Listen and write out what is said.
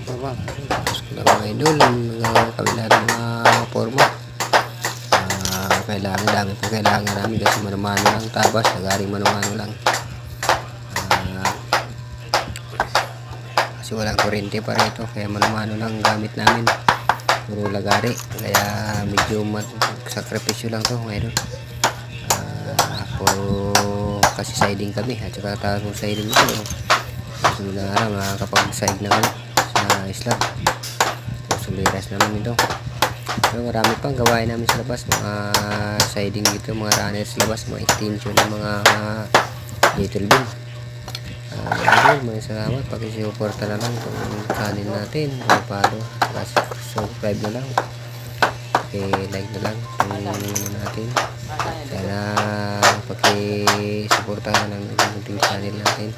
Baba. Tapos ko lang mga idol. Mga kabila ng mga forma. Kailangan dami po kailangan namin kasi manumano lang tabas. Nagaring manumano lang. Kasi walang kuryente pa rito. Kaya manumano lang gamit namin. Puro lagari. Kaya medyo sakripisyo lang to mga idol. Kasi siding kami at saka tagong siding ito susunod na araw makakapag-side na kami sa slab suliras naman ito. So marami pang gawain namin sa labas, mga siding dito, mga runners sa labas, mga extension ng mga little bin. Maraming salamat, pakisuporta na lang itong channel natin palo, subscribe na lang, like na lang natin. Sana pakisuportahan ang ating channel natin.